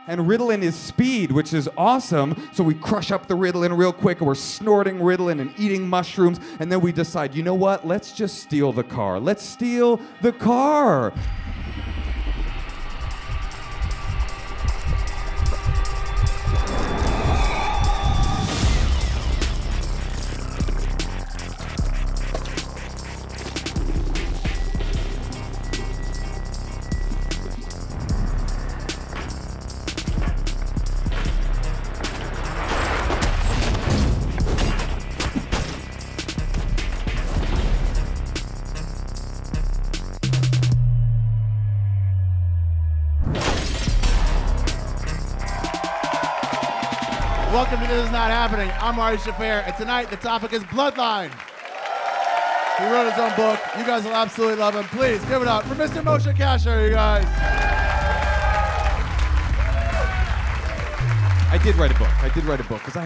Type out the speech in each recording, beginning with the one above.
And Ritalin is speed, which is awesome. So we crush up the Ritalin real quick, and we're snorting Ritalin and eating mushrooms. And then we decide, you know what? Let's just steal the car. Let's steal the car. Welcome to This Is Not Happening. I'm Ari Shaffir, and tonight the topic is Bloodline. He wrote his own book. You guys will absolutely love him. Please give it up for Mr. Moshe Kasher, you guys. I did write a book because I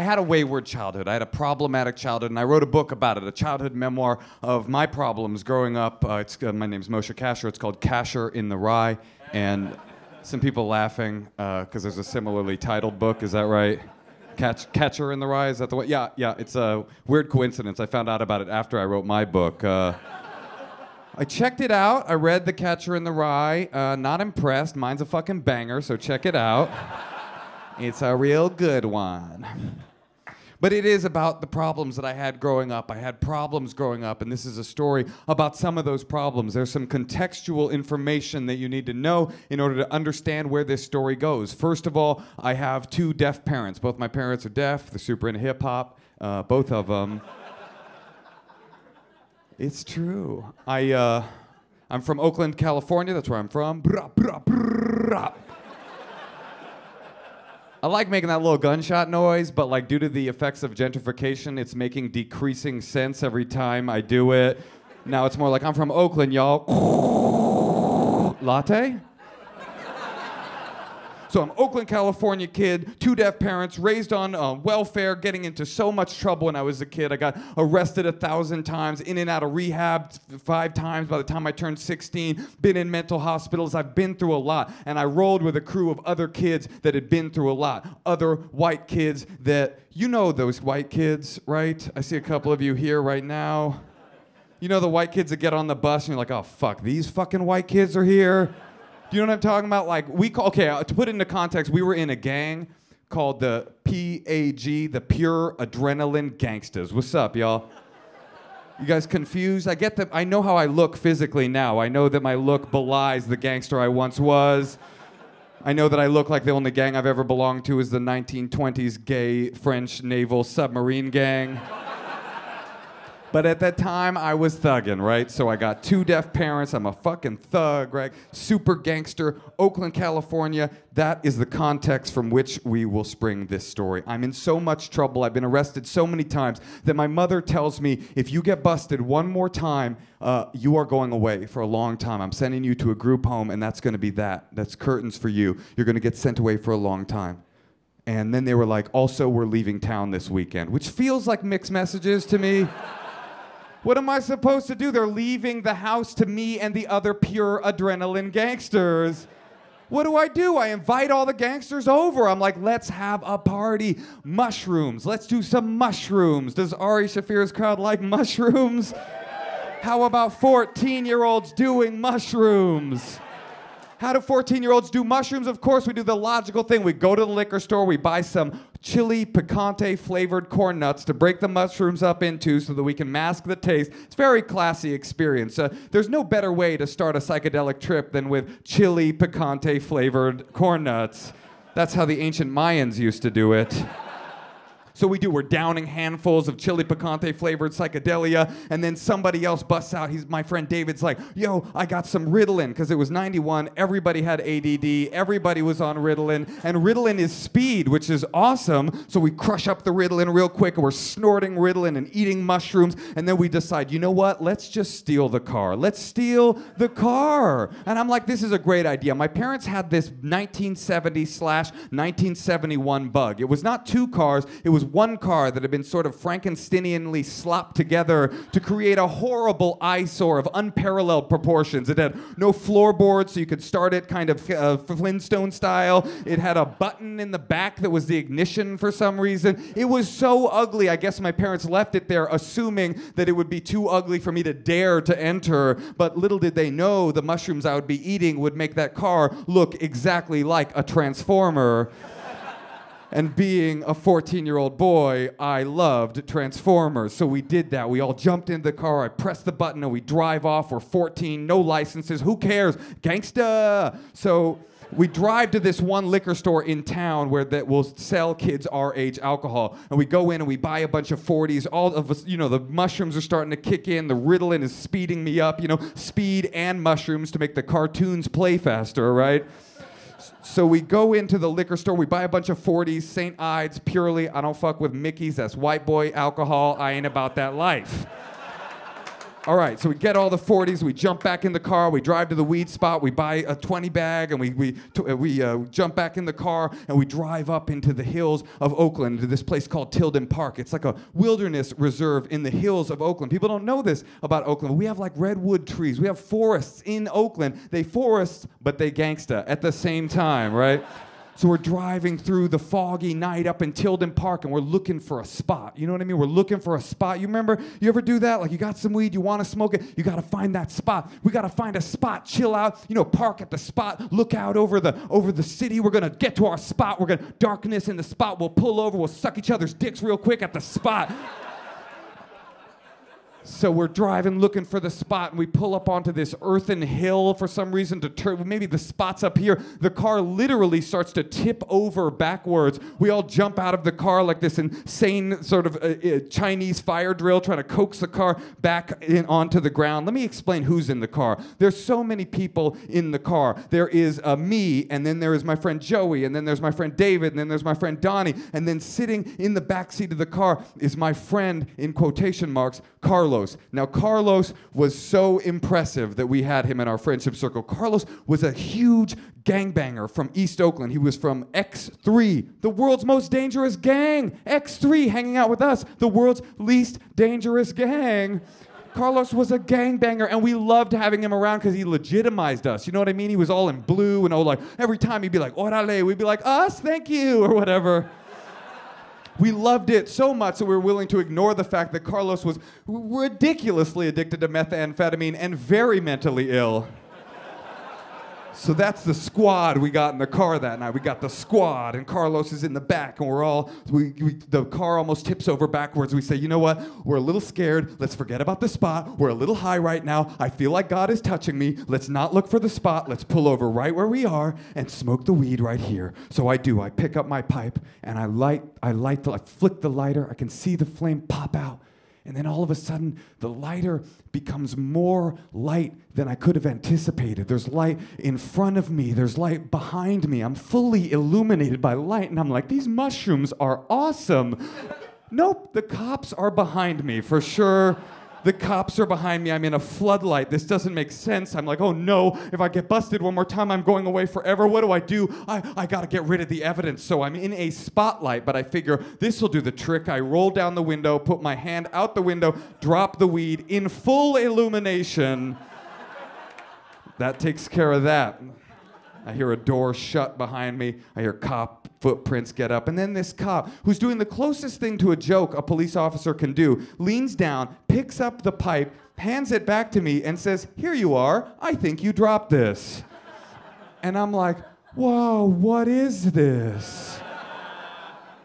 had a wayward childhood. I had a problematic childhood, and I wrote a book about it, a childhood memoir of my problems growing up. My name's Moshe Kasher. It's called Kasher in the Rye, and some people laughing because there's a similarly titled book. Is that right? Catcher in the Rye, is that the way? Yeah, it's a weird coincidence. I found out about it after I wrote my book. I checked it out. I read The Catcher in the Rye. Not impressed. Mine's a fucking banger, so check it out. It's a real good one. But it is about the problems that I had growing up. I had problems growing up, and this is a story about some of those problems. There's some contextual information that you need to know in order to understand where this story goes. First of all, I have two deaf parents. Both my parents are deaf. They're super into hip-hop, both of them. It's true. I'm from Oakland, California. That's where I'm from. Brah, brah, brah. I like making that little gunshot noise, but like due to the effects of gentrification, it's making decreasing sense every time I do it. Now it's more like, I'm from Oakland, y'all. Latte? So I'm Oakland, California kid, two deaf parents, raised on welfare, getting into so much trouble when I was a kid. I got arrested 1,000 times, in and out of rehab 5 times by the time I turned 16, been in mental hospitals. I've been through a lot, and I rolled with a crew of other kids that had been through a lot. Other white kids that, you know those white kids, right? I see a couple of you here right now. You know the white kids that get on the bus and you're like, oh fuck, these fucking white kids are here? Do you know what I'm talking about? Like, to put it into context, we were in a gang called the PAG, the Pure Adrenaline Gangsters. What's up, y'all? You guys confused? I get that. I know how I look physically now. I know that my look belies the gangster I once was. I know that I look like the only gang I've ever belonged to is the 1920s gay French naval submarine gang. But at that time, I was thugging, right? So I got two deaf parents. I'm a fucking thug, right? Super gangster, Oakland, California. That is the context from which we will spring this story. I'm in so much trouble. I've been arrested so many times that my mother tells me, if you get busted one more time, you are going away for a long time. I'm sending you to a group home, and that's going to be that. That's curtains for you. You're going to get sent away for a long time. And then they were like, also, we're leaving town this weekend, which feels like mixed messages to me. What am I supposed to do? They're leaving the house to me and the other pure adrenaline gangsters. What do? I invite all the gangsters over. I'm like, let's have a party. Mushrooms. Let's do some mushrooms. Does Ari Shaffir's crowd like mushrooms? How about 14-year-olds doing mushrooms? How do 14-year-olds do mushrooms? Of course, we do the logical thing. We go to the liquor store, we buy some chili picante flavored corn nuts to break the mushrooms up into so that we can mask the taste. It's a very classy experience. There's no better way to start a psychedelic trip than with chili picante flavored corn nuts. That's how the ancient Mayans used to do it. So we're downing handfuls of chili picante flavored psychedelia, and then somebody else busts out. My friend David's like, yo, I got some Ritalin, because it was 91, everybody had ADD, everybody was on Ritalin, and Ritalin is speed, which is awesome. So we crush up the Ritalin real quick, and we're snorting Ritalin and eating mushrooms, and then we decide, you know what, let's just steal the car. Let's steal the car. And I'm like, this is a great idea. My parents had this 1970/1971 bug. It was not two cars, it was one car that had been sort of Frankensteinianly slopped together to create a horrible eyesore of unparalleled proportions. It had no floorboard, so you could start it kind of Flintstone style. It had a button in the back that was the ignition for some reason. It was so ugly, I guess my parents left it there assuming that it would be too ugly for me to dare to enter, but little did they know the mushrooms I would be eating would make that car look exactly like a Transformer. And being a 14-year-old boy, I loved Transformers. So we did that. We all jumped into the car. I pressed the button and we drive off. We're 14, no licenses. Who cares? Gangsta. So we drive to this one liquor store in town where that will sell kids our age alcohol. And we go in and we buy a bunch of 40s. All of us, the mushrooms are starting to kick in. The Ritalin is speeding me up, speed and mushrooms to make the cartoons play faster, right? So we go into the liquor store, we buy a bunch of 40s, St. Ides, purely, I don't fuck with Mickey's, that's white boy alcohol, I ain't about that life. All right, so we get all the 40s, we jump back in the car, we drive to the weed spot, we buy a 20 bag, and we jump back in the car, and we drive up into the hills of Oakland to this place called Tilden Park. It's like a wilderness reserve in the hills of Oakland. People don't know this about Oakland. We have like redwood trees. We have forests in Oakland. They forests, but they gangsta at the same time, right? So we're driving through the foggy night up in Tilden Park, and we're looking for a spot. You know what I mean? We're looking for a spot. You remember, you ever do that? Like you got some weed, you want to smoke it, you got to find that spot. We got to find a spot, chill out, park at the spot, look out over the city. We're going to get to our spot. We're going to darkness in the spot. We'll pull over. We'll suck each other's dicks real quick at the spot. So we're driving, looking for the spot, and we pull up onto this earthen hill for some reason to turn. Maybe the spot's up here. The car literally starts to tip over backwards. We all jump out of the car like this insane sort of Chinese fire drill, trying to coax the car back onto the ground. Let me explain who's in the car. There's so many people in the car. There is me, and then there is my friend Joey, and then there's my friend David, and then there's my friend Donnie, and then sitting in the back seat of the car is my friend, in quotation marks, Carlos. Now, Carlos was so impressive that we had him in our friendship circle. Carlos was a huge gangbanger from East Oakland. He was from X3, the world's most dangerous gang. X3 hanging out with us, the world's least dangerous gang. Carlos was a gangbanger, and we loved having him around because he legitimized us. You know what I mean? He was all in blue, and every time he'd be like, "Orale," we'd be like, "Us, thank you," or whatever. We loved it so much that we were willing to ignore the fact that Carlos was ridiculously addicted to methamphetamine and very mentally ill. So that's the squad we got in the car that night. We got the squad, and Carlos is in the back, and the car almost tips over backwards. We say, you know what? We're a little scared. Let's forget about the spot. We're a little high right now. I feel like God is touching me. Let's not look for the spot. Let's pull over right where we are and smoke the weed right here. So I do. I pick up my pipe, and I flick the lighter. I can see the flame pop out. And then all of a sudden, the lighter becomes more light than I could have anticipated. There's light in front of me. There's light behind me. I'm fully illuminated by light. And I'm like, these mushrooms are awesome. Nope, the cops are behind me for sure. The cops are behind me. I'm in a floodlight. This doesn't make sense. I'm like, oh no, if I get busted one more time, I'm going away forever. What do? I gotta get rid of the evidence. So I'm in a spotlight, but I figure this will do the trick. I roll down the window, put my hand out the window, drop the weed in full illumination. That takes care of that. I hear a door shut behind me. I hear cop footprints get up. And then this cop, who's doing the closest thing to a joke a police officer can do, leans down, picks up the pipe, hands it back to me, and says, "Here you are. I think you dropped this." And I'm like, whoa, what is this?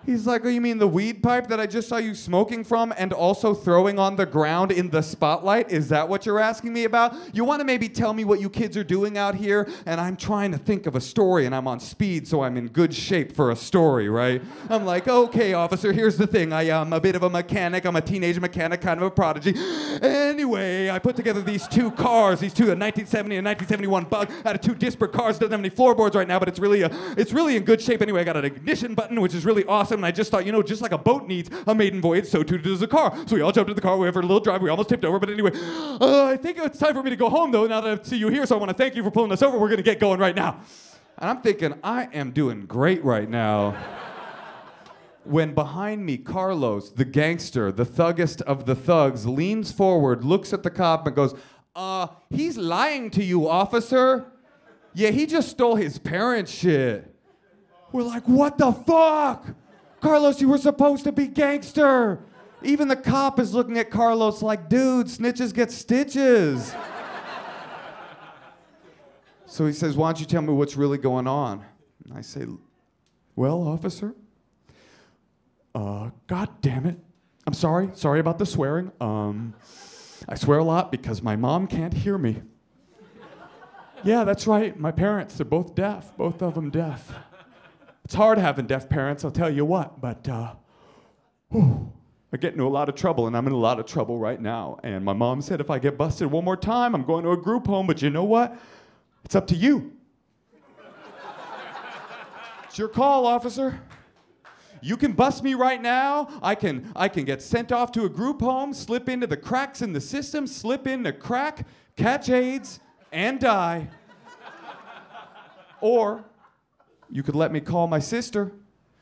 He's like, "Oh, you mean the weed pipe that I just saw you smoking from and also throwing on the ground in the spotlight? Is that what you're asking me about? You want to maybe tell me what you kids are doing out here?" And I'm trying to think of a story, and I'm on speed, so I'm in good shape for a story, right? I'm like, "Okay, officer, here's the thing. I am a bit of a mechanic. I'm a teenage mechanic, kind of a prodigy. Anyway, I put together these two cars, a 1970 and 1971 Bug out of two disparate cars. Doesn't have any floorboards right now, but it's really in good shape. Anyway, I got an ignition button, which is really awesome. And I just thought, just like a boat needs a maiden voyage, so too does a car. So we all jumped in the car. We went for a little drive. We almost tipped over. But anyway, I think it's time for me to go home, though, now that I see you here. So I want to thank you for pulling us over. We're going to get going right now." And I'm thinking, I am doing great right now. when behind me, Carlos, the gangster, the thuggest of the thugs, leans forward, looks at the cop and goes, he's lying to you, officer. Yeah, he just stole his parents' shit. We're like, what the fuck? Carlos, you were supposed to be gangster. Even the cop is looking at Carlos like, dude, snitches get stitches. So he says, why don't you tell me what's really going on? And I say, well, officer, God damn it. I'm sorry about the swearing. I swear a lot because my mom can't hear me. Yeah, that's right, my parents are both deaf, both of them deaf. It's hard having deaf parents, I'll tell you what, but I get into a lot of trouble, and I'm in a lot of trouble right now. And my mom said if I get busted one more time, I'm going to a group home, but you know what? It's up to you. It's your call, officer. You can bust me right now. I can get sent off to a group home, slip into the cracks in the system, slip into crack, catch AIDS, and die. Or you could let me call my sister.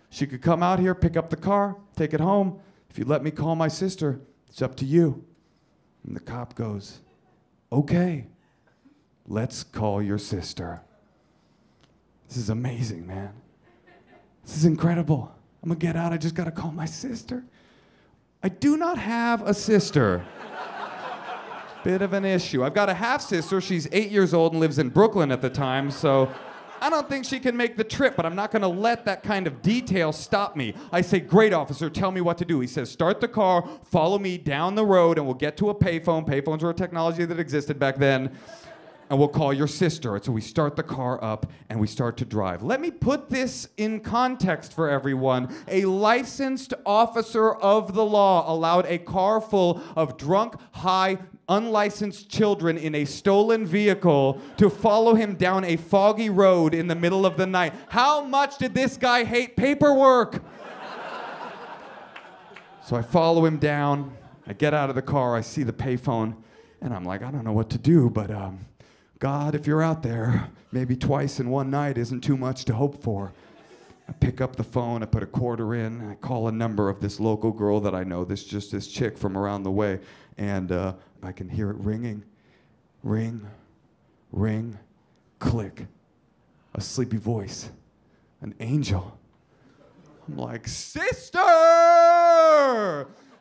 She could come out here, pick up the car, take it home. If you let me call my sister, it's up to you. And the cop goes, okay, let's call your sister. This is amazing, man. This is incredible. I'm gonna get out, I just gotta call my sister. I do not have a sister. Bit of an issue. I've got a half-sister, she's 8 years old and lives in Brooklyn at the time, so I don't think she can make the trip, but I'm not gonna let that kind of detail stop me. I say, great, officer, tell me what to do. He says, start the car, follow me down the road, and we'll get to a payphone. Payphones were a technology that existed back then. And we'll call your sister. And so we start the car up and we start to drive. Let me put this in context for everyone. A licensed officer of the law allowed a car full of drunk, high, unlicensed children in a stolen vehicle to follow him down a foggy road in the middle of the night. How much did this guy hate paperwork? So I follow him down. I get out of the car. I see the payphone. And I'm like, I don't know what to do, but God, if you're out there, maybe twice in one night isn't too much to hope for. I pick up the phone, I put a quarter in, I call a number of this local girl that I know, this chick from around the way, and I can hear it ringing. Ring, ring, click. A sleepy voice, an angel. I'm like, sister!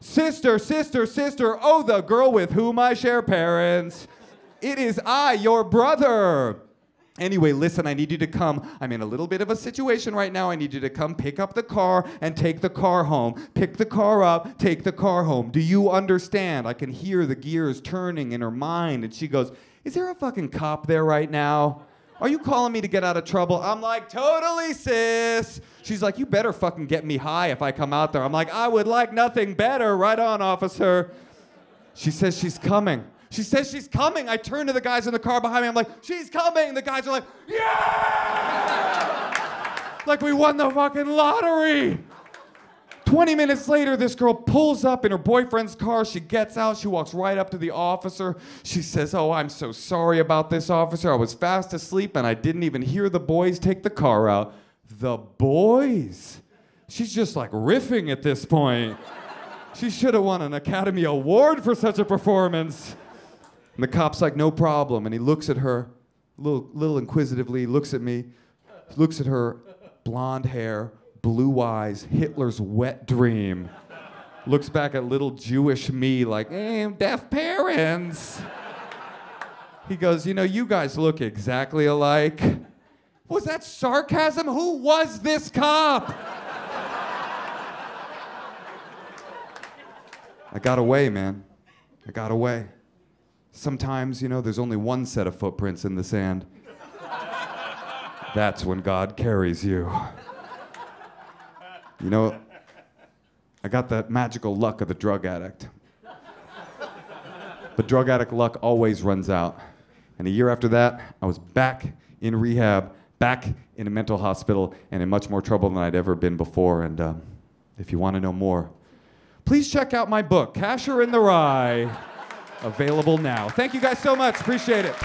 Sister, sister, sister, oh, the girl with whom I share parents. It is I, your brother. Anyway, listen, I need you to come. I'm in a little bit of a situation right now. I need you to come pick up the car and take the car home. Pick the car up, take the car home. Do you understand? I can hear the gears turning in her mind. And she goes, is there a fucking cop there right now? Are you calling me to get out of trouble? I'm like, totally, sis. She's like, you better fucking get me high if I come out there. I'm like, I would like nothing better. Right on, officer. She says she's coming. She says she's coming. I turn to the guys in the car behind me. I'm like, she's coming. The guys are like, yeah! Like we won the fucking lottery. 20 minutes later, this girl pulls up in her boyfriend's car. She gets out. She walks right up to the officer. She says, oh, I'm so sorry about this, officer. I was fast asleep and I didn't even hear the boys take the car out. The boys? She's just like riffing at this point. She should have won an Academy Award for such a performance. And the cop's like, no problem. And he looks at her, little inquisitively, looks at me, looks at her, blonde hair, blue eyes, Hitler's wet dream. Looks back at little Jewish me like, deaf parents. He goes, you know, you guys look exactly alike. Was that sarcasm? Who was this cop? I got away, man. I got away. Sometimes, you know, there's only one set of footprints in the sand. That's when God carries you. You know, I got that magical luck of the drug addict. But drug addict luck always runs out. And a year after that, I was back in rehab, back in a mental hospital, and in much more trouble than I'd ever been before. And if you want to know more, please check out my book, Casher in the Rye. Available now. Thank you guys so much. Appreciate it.